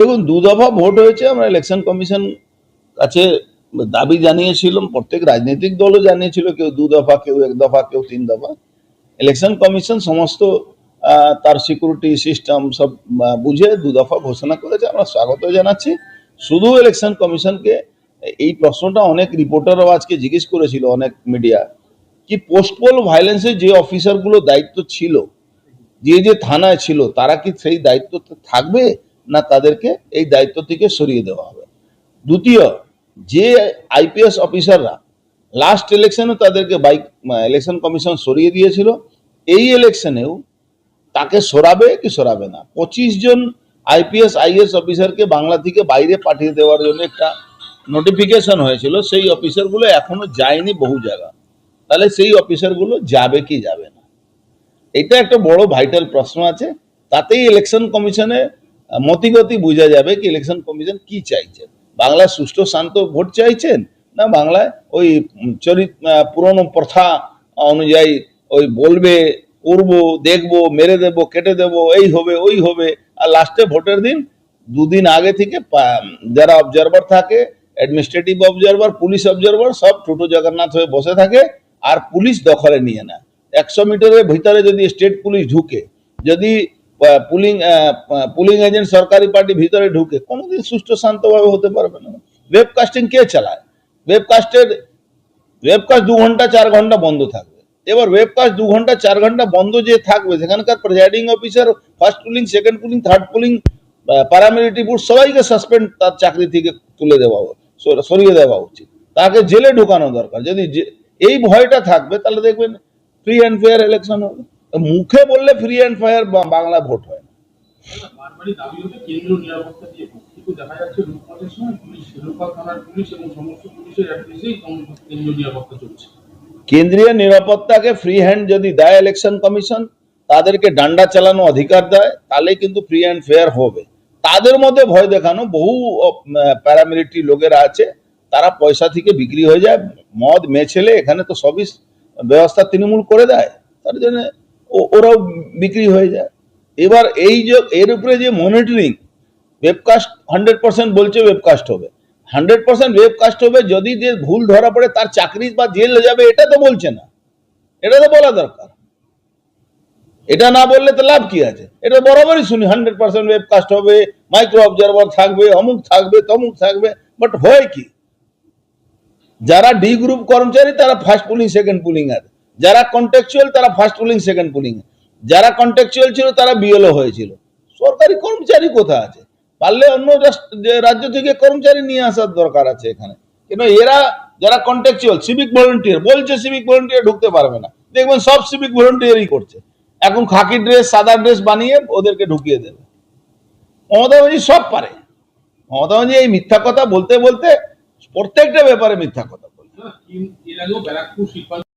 দেখুন, দু দফা ভোট হয়েছে। আমরা ইলেকশন কমিশন কাছে দাবি জানিয়েছিলাম, প্রত্যেক রাজনৈতিক দলও জানিয়েছিল, কেউ দু দফা, কেউ এক দফা, কেউ তিন দফা। ইলেকশন কমিশন সমস্ত তার সিকিউরিটি সিস্টেম সব বুঝে দু দফা ঘোষণা করেছে। আমরা স্বাগত জানাচ্ছি। শুধু ইলেকশন কমিশনকে এই প্রশ্নটা অনেক রিপোর্টারও আজকে জিজ্ঞেস করেছিল, অনেক মিডিয়া, কি পোস্টপোল ভায়োলেন্সের যে অফিসারগুলো দায়িত্ব ছিল, যে যে থানায় ছিল, তারা কি সেই দায়িত্ব থাকবে, না তাদেরকে এই দায়িত্ব থেকে সরিয়ে দেওয়া হবে? দ্বিতীয়, যে আইপিএস অফিসাররা লাস্ট ইলেকশনে তাদেরকে ইলেকশন কমিশন সরিয়ে দিয়েছিল, এই ইলেকশনেও তাকে সরাবে কি সরাবে না? 25 জন আইপিএস আইএস অফিসারকে বাংলা থেকে বাইরে পাঠিয়ে দেওয়ার জন্য একটা নোটিফিকেশন হয়েছিল, সেই অফিসারগুলো এখনো যায়নি বহু জায়গা। তাহলে সেই অফিসারগুলো যাবে কি যাবে না, এটা একটা বড় ভাইটাল প্রশ্ন আছে। তাতেই ইলেকশন কমিশনে মতিগতি বোঝা যাবে কি ইলেকশন কমিশন কি চাইছেন। বাংলায় সুষ্ঠু শান্ত ভোট চাইছেন, না বাংলায় ওই পুরনো প্রথা অনুযায়ী ওই বলবে, করবো, দেখবো, মেরে দেবো, কেটে দেবো, এই হবে ওই হবে, আর লাস্টে ভোটের দিন দুদিন আগে থেকে যারা অবজারভার থাকে, অ্যাডমিনিস্ট্রেটিভ অবজারভার, পুলিশ অবজারভার, সব ছোট জগন্নাথ হয়ে বসে থাকে আর পুলিশ দখলে নিয়ে নেয়। 100 মিটারের ভিতরে যদি স্টেট পুলিশ ঢুকে, যদি পুলিং এজেন্ট সরকারি পার্টি ভিতরে ঢুকে, কোনোদিন সুষ্ঠু শান্তভাবে হতে পারবে না। ওয়েবকাস্টিং কে চালায়? ওয়েবকাস্ট 2 ঘন্টা 4 ঘন্টা বন্ধ থাকবে। এবার ওয়েবকাস্ট 2 ঘন্টা 4 ঘন্টা বন্ধ যে থাকবে, সেখানকার presiding officer, first pulling, second pulling, third pulling, paramilitary force সবাইকে সাসপেন্ড, তার চাকরি থেকে তুলে দেওয়া, সরিয়ে দেওয়া উচিত, তাকে জেলে ঢোকানো দরকার। যদি এই ভয়টা থাকবে, তাহলে দেখবেন ফ্রি অ্যান্ড ফেয়ার ইলেকশন হবে। মুখে বললে free and fair Bangla vote হয় না। বারবারই দাবি হচ্ছে কেন্দ্রীয় নিরাপত্তা দিয়ে ভোট, কিন্তু দেখা যাচ্ছে লুটপাটের সময় পুলিশ, লোকাল থানার পুলিশ এবং সমস্ত পুলিশের অ্যাড্রেসেই কেন্দ্রীয় নিরাপত্তা চলছে। কেন্দ্রীয় নিরাপত্তাকে ফ্রি হ্যান্ড যদি দেয় ইলেকশন কমিশন, তাদেরকে ডান্ডা চালানো অধিকার দেয়, তাহলে কিন্তু ফ্রি অ্যান্ড ফেয়ার হবে। তাদের মধ্যে ভয় দেখানো বহু প্যারামিলিটারি লোকেরা আছে, তারা পয়সা থেকে বিক্রি হয়ে যায়, মদ মেছেলে এখানে তো সবই ব্যবস্থা তৃণমূল করে দেয়, তার জন্য ওরাও বিক্রি হয়ে যায়। এবার এই যে এর উপরে যে মনিটরিং, ওয়েবকাস্ট 100% বলছে ওয়েবকাস্ট হবে, 100% ওয়েবকাস্ট হবে। যদি যে ভুল ধরা পড়ে তার চাকরি বা জেল যাবে, এটা তো বলছে না, এটা তো বলা দরকার। এটা না বললে তো লাভ কি আছে? এটা বরাবরই শুনি 100% ওয়েবকাস্ট হবে, মাইক্রো অবজারভার থাকবে, অমুক থাকবে, তমুক থাকবে, বাট হয় কি? যারা ডি গ্রুপ কর্মচারী তারা ফার্স্ট পুলিং সেকেন্ড পুলিং আছে, যারা কন্ট্রাকচুয়াল তারা ফার্স্ট পুলিং সেকেন্ড পুলিং, যারা কন্ট্রাকচুয়াল ছিল তারা বিএলও হয়েছিল। সরকারি কর্মচারী কোথায় আছে? পারলে অন্য রাজ্য থেকে কর্মচারী নিয়ে আসার দরকার আছে এখানে। কিন্তু এরা যারা কন্ট্রাকচুয়াল, সিভিক ভলেন্টিয়ার বলছে, সিভিক ভলেন্টিয়ার ঢুকতে পারবে না, দেখবেন সব সিভিক ভলেন্টিয়ারই করছে। এখন খাকি ড্রেস, সাদা ড্রেস বানিয়ে ওদেরকে ঢুকিয়ে দেবে। মমতা ব্যানার্জি সব পারে। মমতা ব্যানার্জি এই মিথ্যা কথা বলতে বলতে প্রত্যেকটা ব্যাপারে মিথ্যা কথা বলে। এর আগেও ব্যারাকপুর শিল্পাঞ্চল